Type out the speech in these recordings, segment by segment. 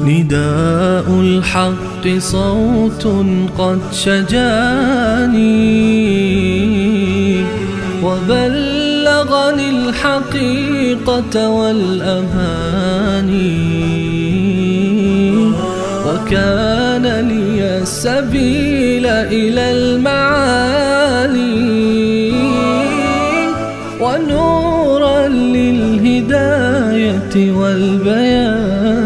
نداء الحق صوت قد شجاني وبلغني الحقيقة والأماني وكان لي السبيل إلى المعالي ونورا للهداية والبيان.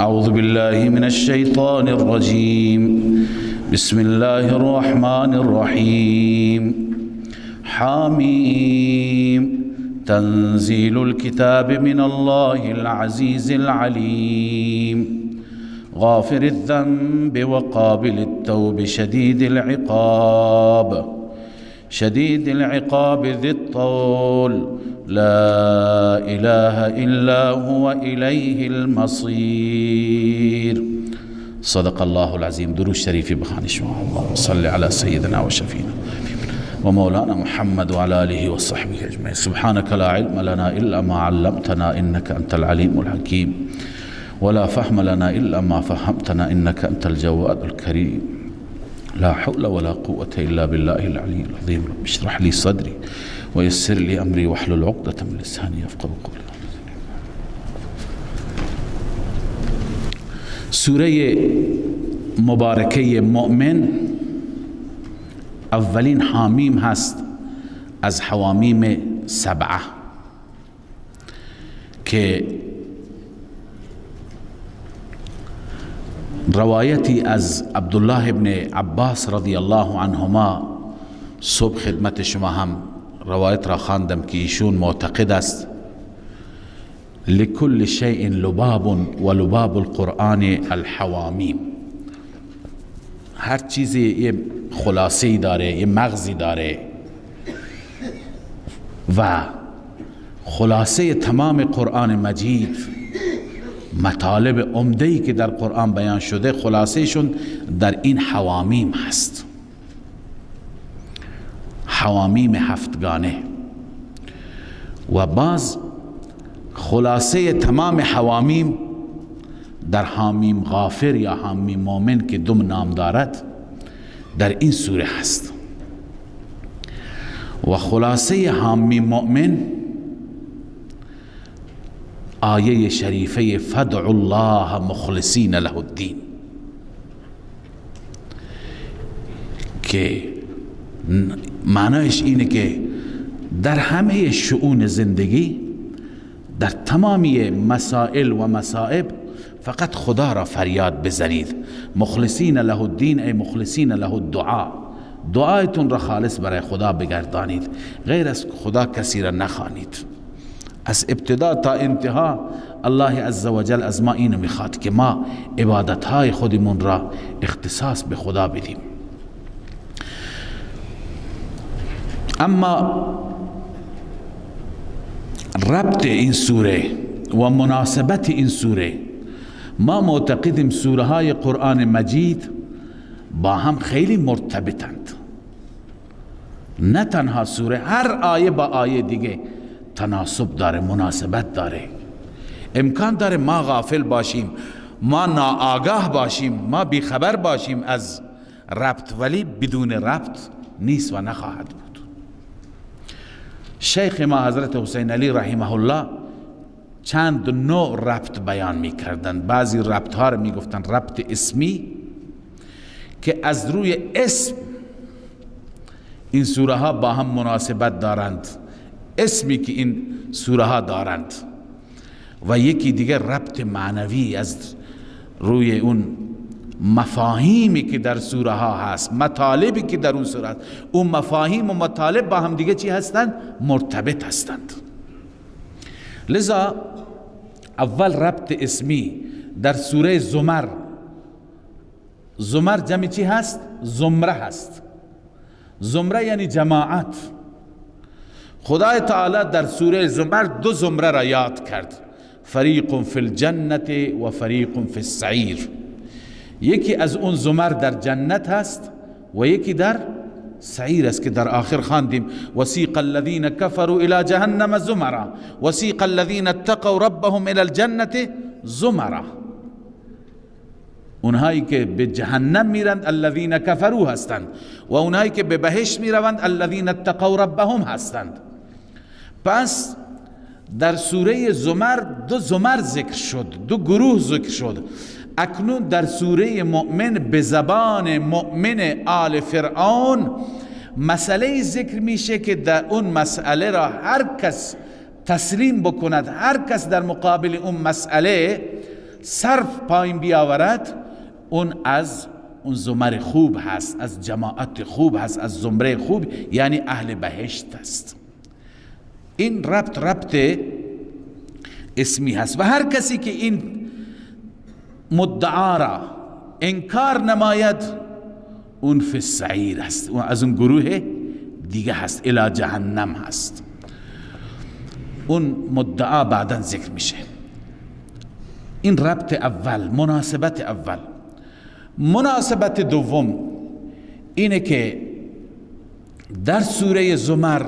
أعوذ بالله من الشيطان الرجيم. بسم الله الرحمن الرحيم. حميم تنزيل الكتاب من الله العزيز العليم غافر الذنب وقابل التوب شديد العقاب ذي الطول لا إله إلا هو إليه المصير. صدق الله العظيم. درود شريف بخاني شما. اللهم صل على سيدنا وشفينا ومولانا محمد وعلى آله وصحبه أجمعين. سبحانك لا علم لنا إلا ما علمتنا إنك أنت العليم الحكيم ولا فهم لنا إلا ما فهمتنا إنك أنت الجواد الكريم. لا حول ولا قوة إلا بالله العلي العظيم. رب اشرح لي صدري ويسر لي أمري واحلل عقدة من لساني يفقهوا قولي. سوره مبارکه مؤمن اولین حامیم هست از حوامیم سبعه که روایتی از عبدالله ابن عباس رضی الله عنهما صبح خدمت شما هم روایت را خواندم که ایشون معتقد است لكل شيء لباب ولباب القرآن الحوامیم. هر چیزی یه خلاصه‌ای داره، یه مغزی داره و خلاصه تمام قرآن مجید، مطالب عمده‌ای که در قرآن بیان شده خلاصه‌شون در این حوامیم هست. حوامیم هفتگانه. و باز خلاصه تمام حوامیم در حامیم غافر یا حامیم مومن که دو نام دارد در این سوره هست. و خلاصه حامیم مؤمن آیه شریفه فدعوا الله مخلصین له الدین که معنایش اینه که در همه شؤون زندگی، در تمامی مسائل و مصائب فقط خدا را فریاد بزنید. مخلصین له الدین ای مخلصین له الدعا، دعایتون را خالص برای خدا بگردانید، غیر از خدا کسی را نخوانید. از ابتدا تا انتها الله عزوجل از ما اینو میخواد که ما عبادتهای خودمون را اختصاص به خدا بدیم. اما ربط این سوره و مناسبت این سوره، ما معتقدیم سوره های قرآن مجید با هم خیلی مرتبطند. نه تنها سوره، هر آیه با آیه دیگه تناسب داره، مناسبت داره. امکان داره ما غافل باشیم، ما ناآگاه باشیم، ما بیخبر باشیم از ربط، ولی بدون ربط نیست و نخواهد بود. شیخ ما حضرت حسین علی رحمه الله چند نوع ربط بیان می کردن. بعضی ربط ها رو می گفتن ربط اسمی که از روی اسم این سوره ها با هم مناسبت دارند، اسمی که این سوره ها دارند. و یکی دیگر ربط معنوی از روی اون مفاهیمی که در سوره ها هست، مطالبی که در اون سوره هست، اون مفاهیم و مطالب با هم دیگه چی هستند؟ مرتبط هستند. لذا اول ربط اسمی در سوره زمر، زمر جمع چی هست؟ زمره هست. زمره یعنی جماعت. خدای تعالی در سوره زمر دو زمره را یاد کرد، فریق فی الجنة و فریق فی السعیر. یکی از اون زمر در جنت هست و یکی در سعیر است که در آخر خواندیم وسیق الذین کفروا الی جهنم زمرا وسیق الذین اتقوا ربهم الی الجنة زمرا. اونهایی که به جهنم میرند الذین کفروا هستند و اونهایی که به بهشت میروند الذین اتقوا ربهم هستند. پس در سوره زمر دو زمر ذکر شد، دو گروه ذکر شد. اکنون در سوره مؤمن به زبان مؤمن آل فرعون مسئله ذکر میشه که در اون مسئله را هر کس تسلیم بکند، هر کس در مقابل اون مسئله صرف پایین بیاورد، اون از اون زمر خوب هست، از جماعت خوب هست، از زمره خوب، یعنی اهل بهشت است. این ربط اسمی هست و هر کسی که این مدعا را انکار نماید اون فی السعیر است، اون از اون گروه دیگه هست، الی جهنم هست. اون مدعا بعداً ذکر میشه. این ربط اول، مناسبت اول. مناسبت دوم اینه که در سوره زمر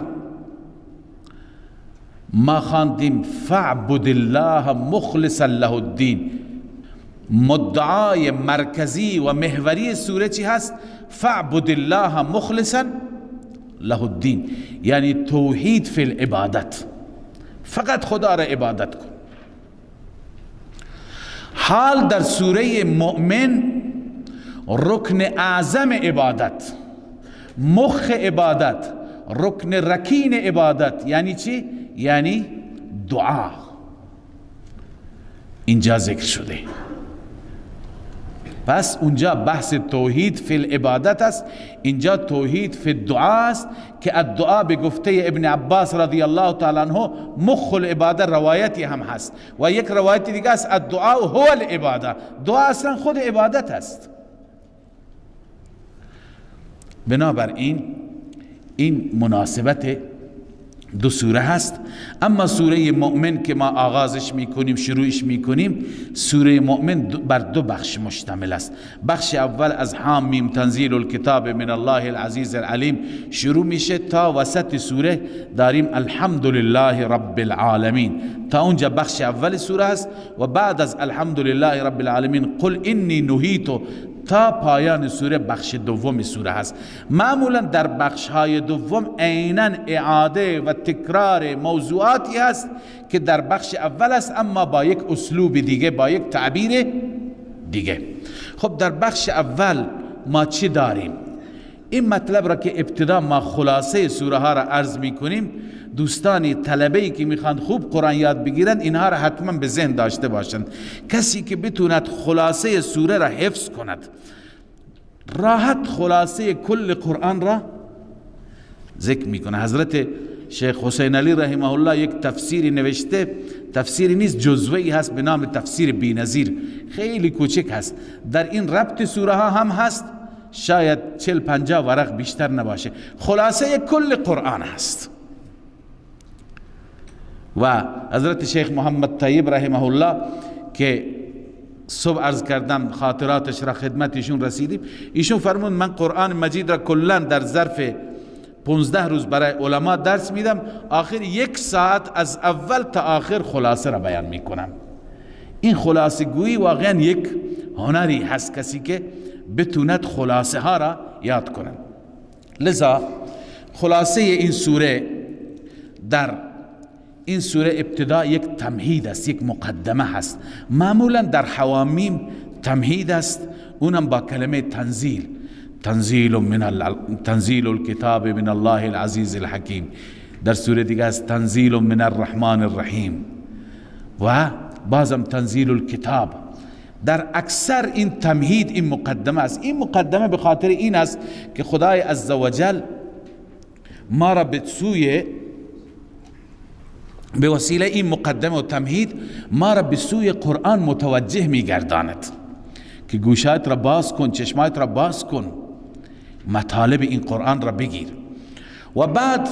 ما خواندیم فاعبد الله مخلصا له الدین. مدعای مرکزی و محوری سوره چی هست؟ فاعبد الله مخلصا له الدین، یعنی توحید فی العبادت، فقط خدا را عبادت کن. حال در سوره مؤمن رکن اعظم عبادت، مخ عبادت، رکن رکین عبادت یعنی چی؟ یعنی دعا، اینجا ذکر شده. پس اونجا بحث توحید فی العبادت است، اینجا توحید فی الدعا است که الدعا به گفته ابن عباس رضی الله تعالی عنه مخ العباده روایتی هم هست و یک روایت دیگه است الدعا هو العباده، دعا اصلا خود عبادت است. بنابراین این مناسبت دو سوره هست. اما سوره مؤمن که ما آغازش میکنیم، شروعش میکنیم، سوره مؤمن بر دو بخش مشتمل است. بخش اول از حامیم تنزیل الکتاب من الله العزیز العلیم شروع میشه تا وسط سوره داریم الحمدلله رب العالمین، تا اونجا بخش اول سوره است و بعد از الحمدلله رب العالمین قل انی نهیت تا پایان سوره بخش دوم سوره هست. معمولا در بخش های دوم عیناً اعاده و تکرار موضوعاتی هست که در بخش اول است، اما با یک اسلوب دیگه، با یک تعبیر دیگه. خب در بخش اول ما چی داریم؟ این مطلب را که ابتدا ما خلاصه سوره ها را عرض می کنیم، دوستانی طلبه‌ای که میخوان خوب قرآن یاد بگیرند اینها را حتما به ذهن داشته باشند. کسی که بتوند خلاصه سوره را حفظ کند، راحت خلاصه کل قرآن را ذکر میکنه. حضرت شیخ حسین علی رحمه الله یک تفسیری نوشته، تفسیری نیست، جزوه‌ای هست به نام تفسیر بی‌نظیر، خیلی کوچک هست. در این ربط سوره ها هم هست، شاید 40-50 ورق بیشتر نباشه، خلاصه کل قرآن هست. و حضرت شیخ محمد طیب رحمه الله که صبح عرض کردم خاطراتش را خدمتشون رسیدیم، ایشون فرمون من قرآن مجید را کلا در ظرف 15 روز برای علما درس میدم، آخر 1 ساعت از اول تا آخر خلاصه را بیان میکنم. این خلاصه گویی واقعا یک هنری هست، کسی که بتوند خلاصه ها را یاد کنند. لذا خلاصه این سوره، در این سوره ابتدا یک تمهید است، یک مقدمه هست. معمولا در حوامیم تمهید است، اونم با کلمه تنزیل، تنزیل الکتاب من الله العزیز الحکیم. در سوره دیگه است تنزیل من الرحمن الرحیم و بازم تنزیل الکتاب. در اکثر این تمهید این مقدمه است. این مقدمه به خاطر این است که خدای عزوجل ما را به وسیله این مقدمه و تمهید ما را به سوی قرآن متوجه می‌گرداند که گوشایت را باز کن، چشمایت را باز کن، مطالب این قرآن را بگیر. و بعد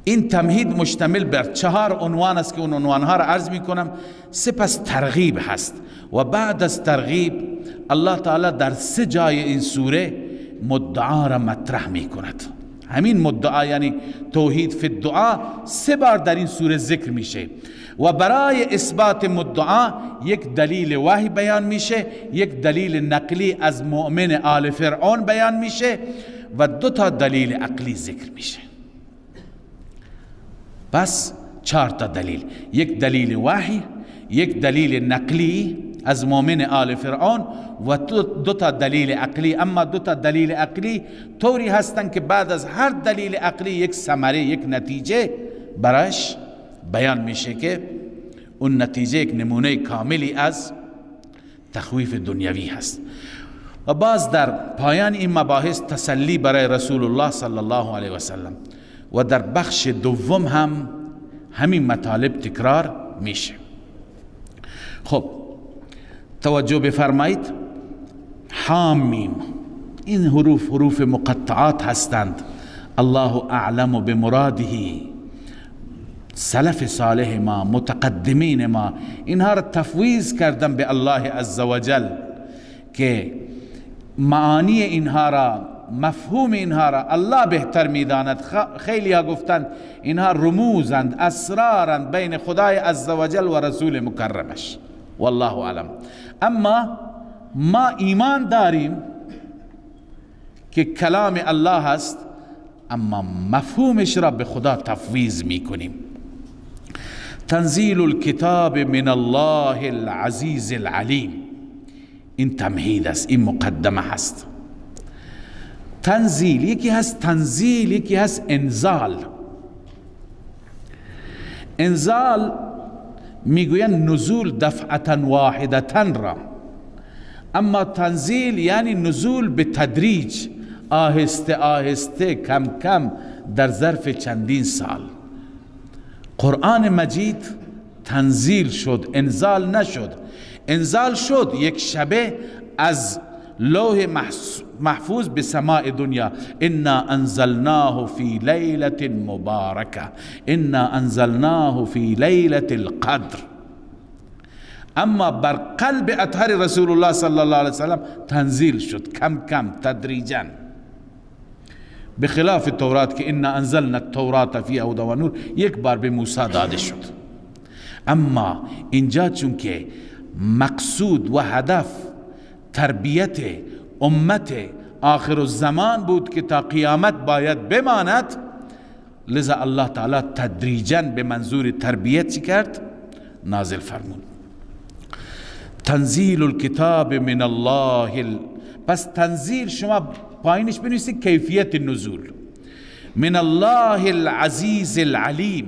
این تمهید مشتمل بر 4 عنوان است که اون عنوانها را عرض می کنم. سپس ترغیب هست و بعد از ترغیب الله تعالی در 3 جای این سوره مدعا را مطرح می کند. همین مدعا یعنی توحید فی الدعا 3 بار در این سوره ذکر میشه و برای اثبات مدعا یک دلیل وحی بیان میشه، یک دلیل نقلی از مؤمن آل فرعون بیان میشه و 2 تا دلیل عقلی ذکر میشه. بس 4 تا دلیل، یک دلیل وحی، یک دلیل نقلی از مؤمن آل فرعون و 2 تا دلیل عقلی. اما 2 تا دلیل عقلی طوری هستند که بعد از هر دلیل عقلی یک ثمره، یک نتیجه براش بیان میشه که اون نتیجه یک نمونه کاملی از تخویف دنیوی هست. و باز در پایان این مباحث تسلی برای رسول الله صلی الله علیه و سلم و در بخش دوم هم همین مطالب تکرار میشه. خب توجه بفرمایید، حامیم، این حروف مقطعات هستند. الله اعلم بمراده. سلف صالح ما، متقدمین ما اینها را تفویض کردن به الله عزوجل که معانی اینها را، مفهوم اینها را الله بهتر میداند. خیلی ها گفتند اینها رموزند، اسرارند بین خدای عزوجل و رسول مکرمش، والله اعلم. اما ما ایمان داریم که کلام الله هست، اما مفهومش را به خدا تفویض میکنیم. تنزیل الکتاب من الله العزیز العلیم، این تمهید است، این مقدمه هست. تنزیل یکی هست، تنزیل یکی هست انزال. انزال میگوین نزول دفعتا واحدتا را، اما تنزیل یعنی نزول به تدریج، آهسته آهسته، کم کم، در ظرف چندین سال. قرآن مجید تنزیل شد، انزال نشد. انزال شد یک شبه از لوح محفوظ به سماع دنیا. انا انزلناه فی لیلة مبارکه، انا انزلناه فی لیلة القدر. اما بر قلب اطهر رسول الله صلی الله علیه وسلم تنزیل شد کم کم، تدریجا، بخلاف تورات که انا انزلنا التورات فی هدی و نور یک بار به موسی داده شد. اما اینجا چون که مقصود و هدف تربیت امت آخر الزمان بود که تا قیامت باید بماند، لذا الله تعالی تدریجا به منظور تربیت چی کرد؟ نازل فرمود. تنزیل الکتاب من الله پس تنزیل شما پایینش بنویسید کیفیت نزول. من الله العزیز العلیم.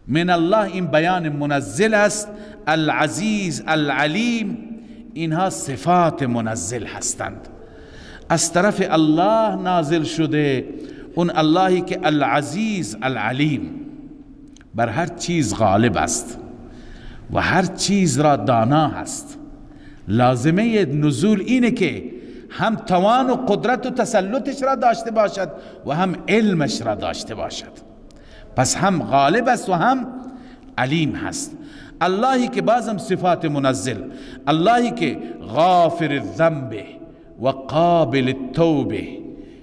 من الله این بیان منزل است، العزیز العلیم اینها صفات منزل هستند، از طرف الله نازل شده. اون اللهی که العزیز العلیم بر هر چیز غالب است و هر چیز را دانا هست. لازمه نزول اینه که هم توان و قدرت و تسلطش را داشته باشد و هم علمش را داشته باشد. پس هم غالب است و هم علیم هست. اللهی که بازم صفات منزل، اللهی که غافر الذنب و قابل التوبه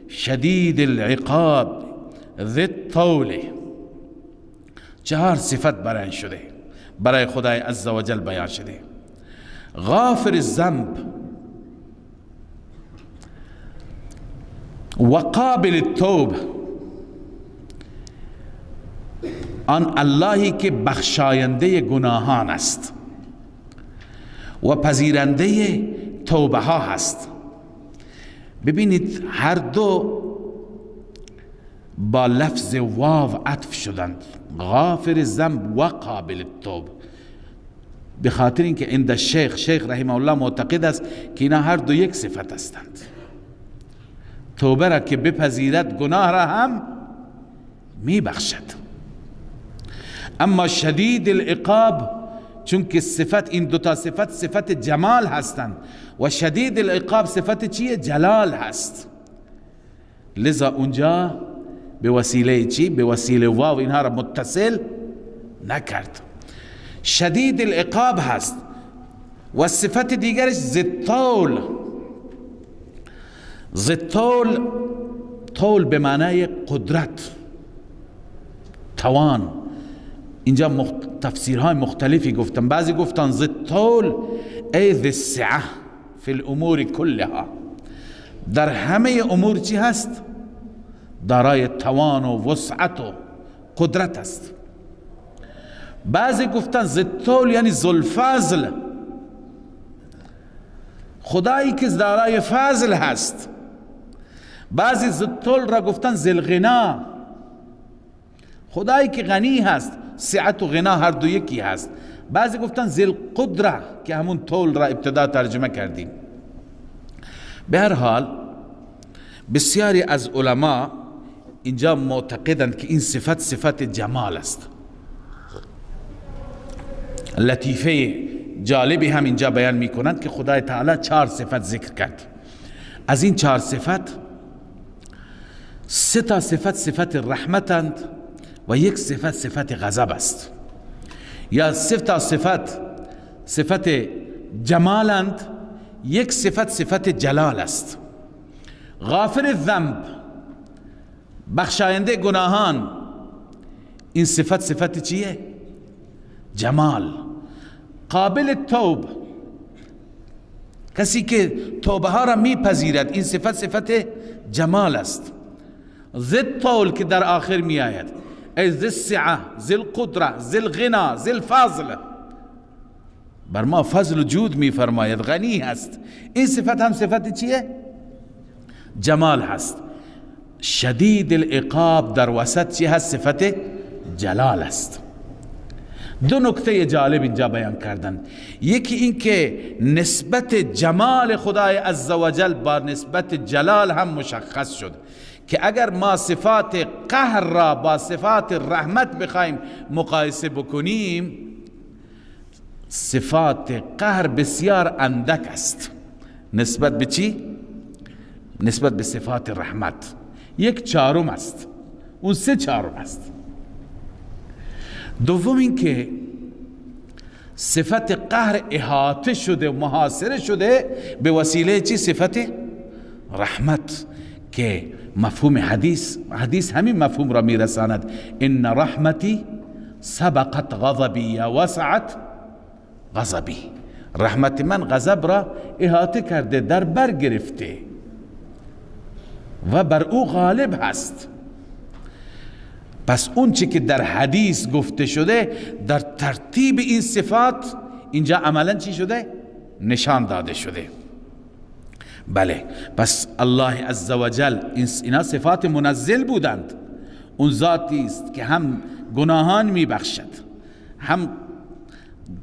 شدید العقاب ذی الطول، 4 صفت برای شده، برای خدای عزوجل بیان شده. غافر الذنب و قابل التوبه، آن اللهی که بخشاینده گناهان است و پذیرنده توبه ها هست. ببینید هر دو با لفظ واو عطف شدند، غافر الذنب و قابل التوب. به خاطر اینکه عند شیخ رحمه الله معتقد است که اینا هر دو یک صفت هستند. توبه را که بپذیرد گناه را هم می بخشد. اما شدید العقاب، چون که صفت این دوتا صفت جمال هستند و شدید العقاب صفت چیه؟ جلال هست. لذا اونجا به وسیله چی؟ به وسیله واو اینها را متصل نکرد. شدید العقاب هست. و صفت دیگرش ذی طول به معنای قدرت، توان. اینجا تفسیرهای مختلفی گفتن. بعضی گفتن ذی طول ای ذی السعه فی الامور کلها، در همه امور چی هست؟ دارای توان و وسعت و قدرت است. بعضی گفتن ذی طول یعنی ذوالفضل، خدایی که دارای فضل هست. بعضی ذی طول را گفتن ذی الغنا، خدایی که غنی هست. سعت و غنا هر دو یکی هست. بعضی گفتن ذی القدره که همون طول را ابتدا ترجمه کردیم. به هر حال بسیاری از علما اینجا معتقدند که این صفت جمال است. لطیفه جالبی هم اینجا بیان می کنند که خدای تعالی 4 صفت ذکر کرد. از این 4 صفت 3 تا صفت رحمتند و 1 صفت غضب است. یا 3 تا صفت جمالند، 1 صفت جلال است. غافر الذنب، بخشاینده گناهان، این صفت چیه؟ جمال. قابل توب، کسی که توبه ها را میپذیرد، این صفت جمال است. ذی الطول که در آخر می آید، ای ذی السعه، ذی القدره، ذی الغنا، ذی الفضل، بر ما فضل و جود می فرماید، غنی هست. این صفت هم صفت چیه؟ جمال هست. شدید العقاب در وسط چی هست؟ صفت جلال است. 2 نکته جالب اینجا بیان کردن. یکی این که نسبت جمال خدای عزوجل با نسبت جلال هم مشخص شد که اگر ما صفات قهر را با صفات رحمت بخوایم مقایسه بکنیم، صفات قهر بسیار اندک است نسبت به چی؟ نسبت به صفات رحمت 1/4 است، اون 3/4 است. دوم این که صفت قهر احاطه شده و محاصره شده به وسیله چی؟ صفت رحمت، که مفهوم حدیث همین مفهوم را میرساند. ان رحمتی سبقت غضبی یا وسعت غضبی، رحمت من غضب را احاطه کرده، در بر گرفته و بر او غالب هست. پس اون چی که در حدیث گفته شده در ترتیب این صفات اینجا عملا چی شده؟ نشان داده شده. بله، پس الله عزوجل اینا صفات منزل بودند. اون ذاتی است که هم گناهان میبخشد، هم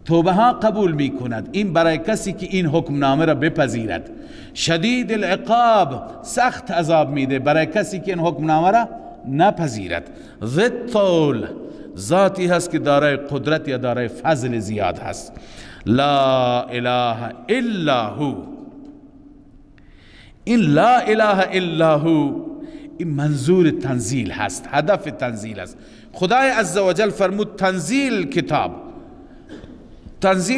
توبه ها قبول میکند. این برای کسی که این حکم نامه را بپذیرد. شدید العقاب، سخت عذاب میده برای کسی که این حکم نامه را نپذیرد. ذی الطول، ذاتی هست که دارای قدرت یا دارای فضل زیاد هست. لا اله الا هو، این لا اله الا هو این منظور تنزیل هست، هدف تنزیل است. خدای عزوجل فرمود تنزیل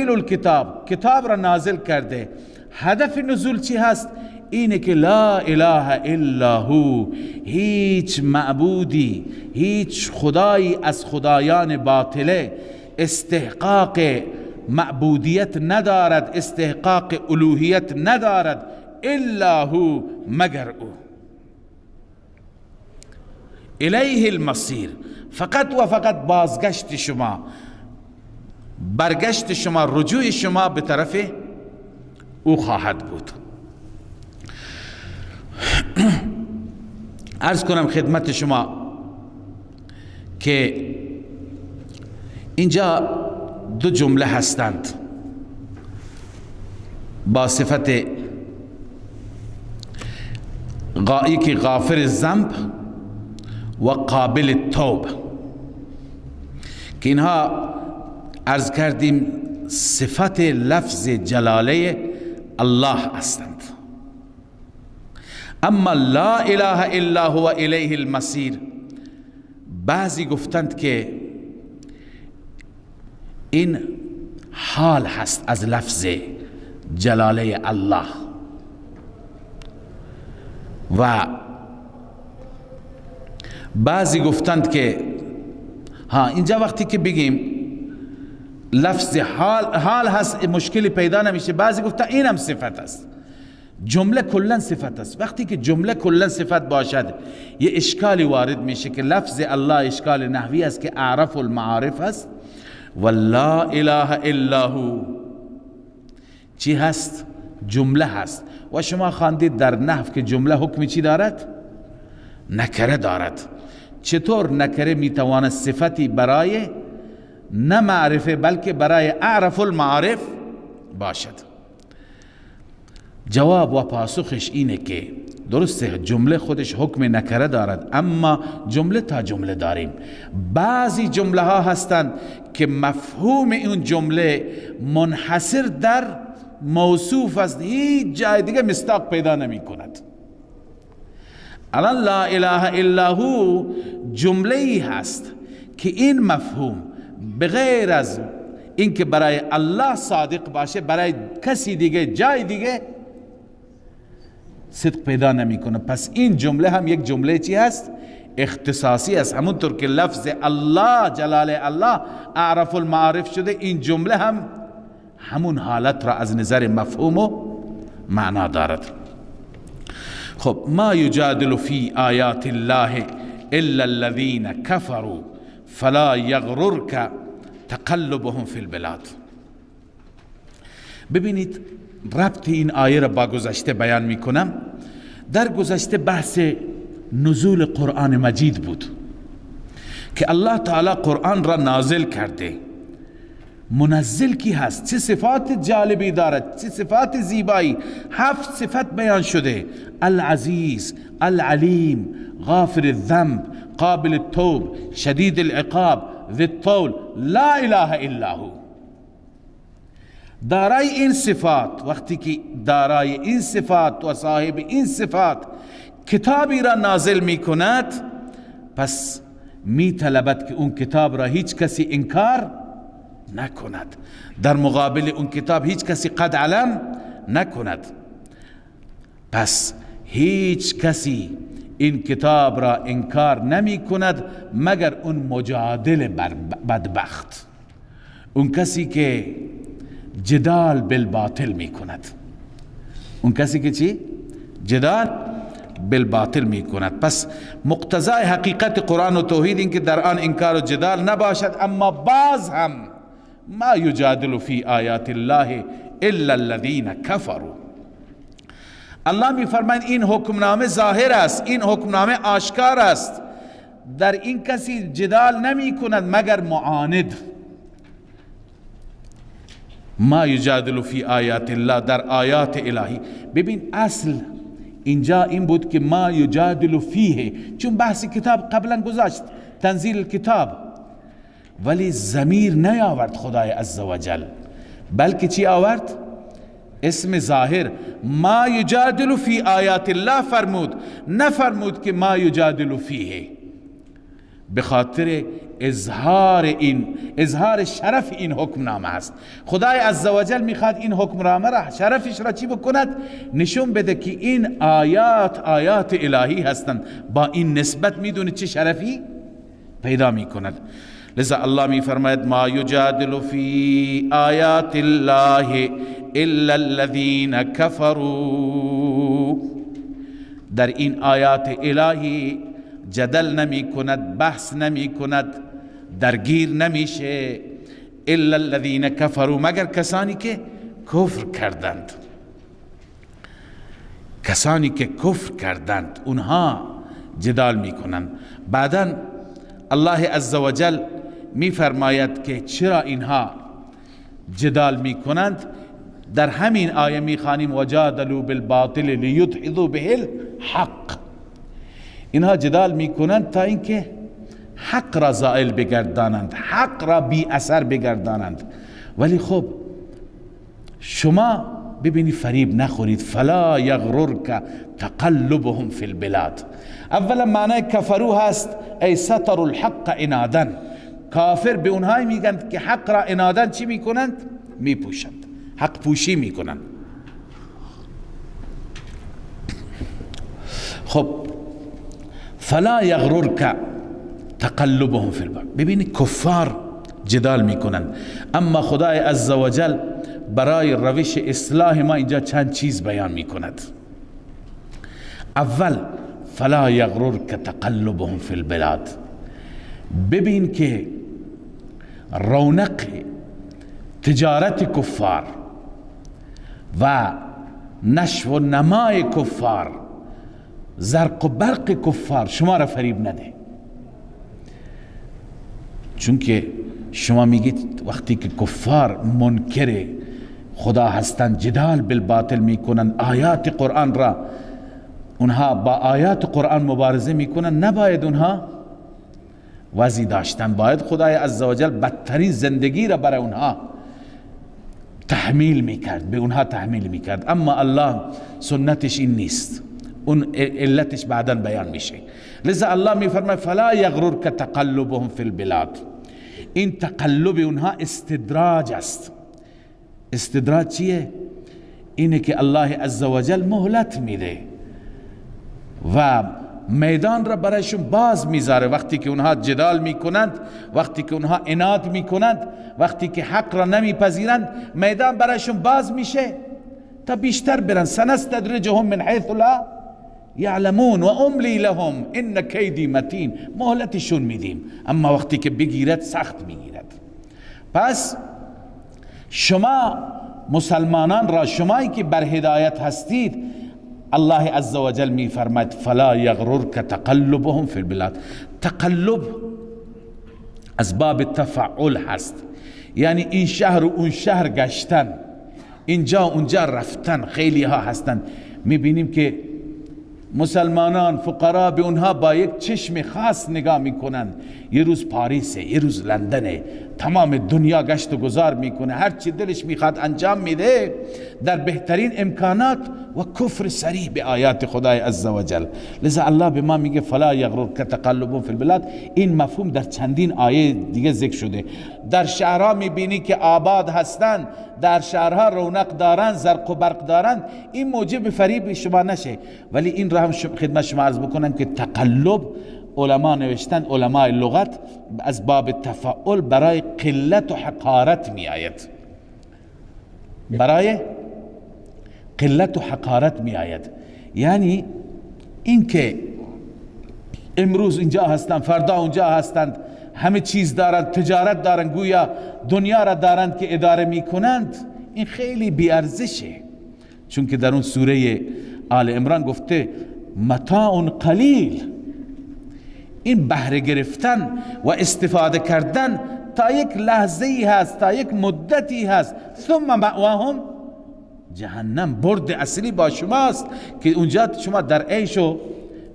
الکتاب، کتاب را نازل کرده. هدف نزول چی هست؟ اینه که لا اله الا هو، هیچ معبودی، هیچ خدایی از خدایان باطله استحقاق معبودیت ندارد، استحقاق الوهیت ندارد الا هو، مگر او. الیه المصیر، فقط و فقط بازگشت شما، برگشت شما، رجوع شما به طرف او خواهد بود. عرض کنم خدمت شما که اینجا 2 جمله هستند با صفت که غافر الذنب و قابل التوب که اینها عرض کردیم صفت لفظ جلاله الله هستند. اما لا اله الا هو الیه المصیر، بعضی گفتند که این حال هست از لفظ جلاله الله و بعضی گفتند که اینجا وقتی که بگیم لفظ حال هست مشکلی پیدا نمیشه. بعضی گفتن این هم صفت است، جمله کلا صفت است. وقتی که جمله کلا صفت باشد یه اشکالی وارد میشه که لفظ الله اشکال نحوی است که اعرف المعارف است و لا اله الا هو چی هست؟ جمله هست. و شما خواندید در نحو که جمله حکم چی دارد؟ نکره دارد. چطور نکره میتواند صفتی برای نه معرفه بلکه برای اعرف المعارف باشد؟ جواب و پاسخش اینه که درسته جمله خودش حکم نکره دارد، اما جمله تا جمله داریم. بعضی جمله ها هستند که مفهوم اون جمله منحصر در موصوف است، هیچ جای دیگه مصداق پیدا نمی کند. الان لا اله الا هو جمله ای هست که این مفهوم بغیر از اینکه برای الله صادق باشه برای کسی دیگه جای دیگه صدق پیدا نمیکنه. پس این جمله هم یک جمله چی هست؟ اختصاصی است. همونطور که لفظ الله جلاله الله اعرف المعارف شده، این جمله هم همون حالت را از نظر مفهوم و معنا دارد. خب ما یجادل فی آیات الله الا الذین کفروا فلا یغررک تقلبهم فی البلاد. ببینید ربط این آیه را با گذشته بیان میکنم. در گذشته بحث نزول قرآن مجید بود که الله تعالی قرآن را نازل کرده. منزل کی هست؟ چه صفات جالبی دارد؟ چه صفات زیبایی؟ 7 صفت بیان شده: العزیز، العلیم، غافر الذنب، قابل التوب، شدید العقاب، ذی الطول، لا اله الا هو. دارای این صفات، وقتی که دارای این صفات و صاحب این صفات کتابی را نازل می کند، پس می طلبد که اون کتاب را هیچ کسی انکار نکند، در مقابل اون کتاب هیچ کسی قد علم نکند. پس هیچ کسی این کتاب را انکار نمی کند مگر اون مجادل بدبخت، اون کسی که جدال بالباطل می کند. اون کسی که چی؟ جدال بالباطل می کند. پس مقتضای حقیقت قرآن و توحید این که در آن انکار و جدال نباشد، اما باز هم ما یجادل فی آیات الله الا الذین کفروا. الله می فرماید این حکمنامه ظاهر است، این حکمنامه آشکار است، در این کسی جدال نمی کند مگر معاند. ما یجادل فی آیات الله، در آیات الهی. ببین اصل اینجا این بود که ما یجادل فیه، چون بحث کتاب قبلا گذاشت، تنزیل کتاب، ولی ضمیر نیاورد خدای عزوجل، بلکه چی آورد؟ اسم ظاهر. ما یجادل فی آیات الله فرمود، نفرمود که ما یجادل فیه، به خاطر اظهار شرف این حکمنامه است. خدای عزوجل میخواد این حکمنامه را، شرفش را چی بکند؟ نشون بده که این آیات الهی هستند. با این نسبت میدونه چه شرفی پیدا میکند. لذا الله میفرماید ما یجادل فی آیات الله الا الذین کفروا، در این آیات الهی جدل نمی کند، بحث نمی کند، درگیر نمیشه. الا الذین کفروا، مگر کسانی که کفر کردند. کسانی که کفر کردند اونها جدال می کنند. بعداً الله عزوجل می فرماید که چرا اینها جدال می کنند. در همین آیه میخوانیم وجادلوا بالباطل لیدحضوا به الحق. اینها جدال میکنند تا اینکه حق را زائل بگردانند، حق را بی اثر بگردانند. ولی خب شما ببینی فریب نخورید. فلا یغررک تقلبهم فی البلاد. اولا معنی کفرو هست ای ستروا الحق عنادا. کافر به اونهایی میگن که حق را عنادا چی میکنند؟ میپوشند، حق پوشی میکنند. خب فلا یغررک تقلبهم فی البلاد. ببینید کفار جدال میکنند، اما خدای عزوجل برای روش اصلاح ما اینجا چند چیز بیان میکند. اول فلا یغررک تقلبهم فی البلاد. ببین که رونق تجارت کفار و نشو و نمای کفار، زرق و برق کفار شما را فریب نده. چون که شما میگید وقتی که کفار منکر خدا هستند جدال بالباطل میکنن، آیات قرآن را اونها با آیات قرآن مبارزه میکنن، نباید اونها وضعی داشتن، باید خدای عزوجل بدترین زندگی را برای اونها تحمیل میکرد، به اونها تحمیل میکرد. اما الله سنتش این نیست، اون علتش بعدا بیان میشه. لذا الله میفرماید فلا یغررک تقلبهم فی البلاد. این تقلب اونها استدراج است. استدراج چیه؟ اینه که الله عزوجل مهلت میده و میدان را برایشون باز میذاره. وقتی که اونها جدال میکنند، وقتی که اونها عناد میکنند، وقتی که حق را نمیپذیرند، میدان برایشون باز میشه تا بیشتر برن. سنستدرجهم من حیث لا یعلمون و املی لهم ان کیدی متین. مهلتشون میدیم، اما وقتی که بگیرد سخت میگیرد. پس شما مسلمانان را، شمایی که بر هدایت هستید، الله عزوجل می فرماید فلا یغررک تقلبهم فی البلاد. تقلب از باب تفعل هست، یعنی این شهر و اون شهر گشتن، اینجا اونجا رفتن. خیلی ها هستن میبینیم که مسلمانان فقرا به اونها با یک چشم خاص نگاه میکنن. یه روز پاریسه، یه روز لندنه، تمام دنیا گشت و گذار میکنه، هر چی دلش میخواد انجام میده در بهترین امکانات و کفر صریح به آیات خدای عزوجل. لذا الله به ما میگه فلا یغررک تقلبهم فی البلاد. این مفهوم در چندین آیه دیگه ذکر شده. در شهرها میبینی که آباد هستن، در شهرها رونق دارن، زرق و برق دارن، این موجب فریب شما نشه. ولی این را هم خدمت شما عرض بکنم که تقلب علما نوشتن، علماء لغت، از باب تفاعل برای قلت و حقارت می آید، برای قلت و حقارت می آید. یعنی این که امروز اینجا هستند، فردا اونجا هستند، همه چیز دارند، تجارت دارند، گویا دنیا را دارند که اداره می کنند، این خیلی بیارزشه. چون که در اون سوره آل عمران گفته متاع قلیل. این بهره گرفتن و استفاده کردن تا یک لحظه‌ای هست، تا یک مدتی هست. ثم مأواهم جهنم. برد اصلی با شماست که اونجا شما در عیش و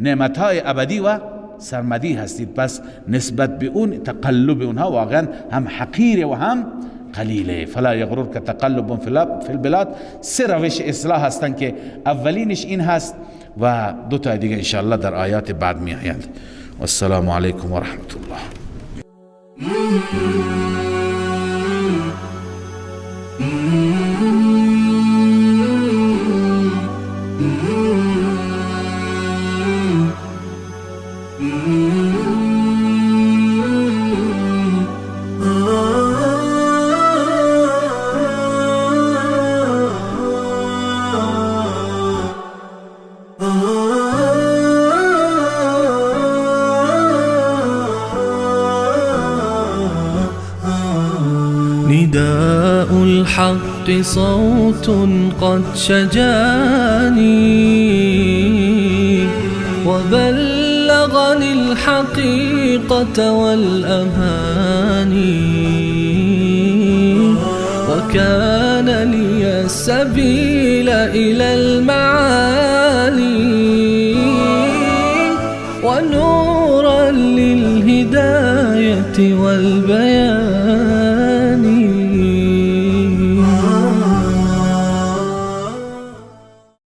نعمتهای ابدی و سرمدی هستید. پس نسبت به اون تقلب اونها واقعا هم حقیره و هم قلیله. فلا یغررک تقلبهم فی البلاد. سه روش اصلاح هستن که اولینش این هست و دو تا دیگه انشاءالله در آیات بعد می آیند. والسلام علیکم و رحمت الله. نداء الحق صوت قد شجاني وبلغني الحقيقة والأماني وكان لي لي السبيل إلى المعالي ونورا للهداية والبيان.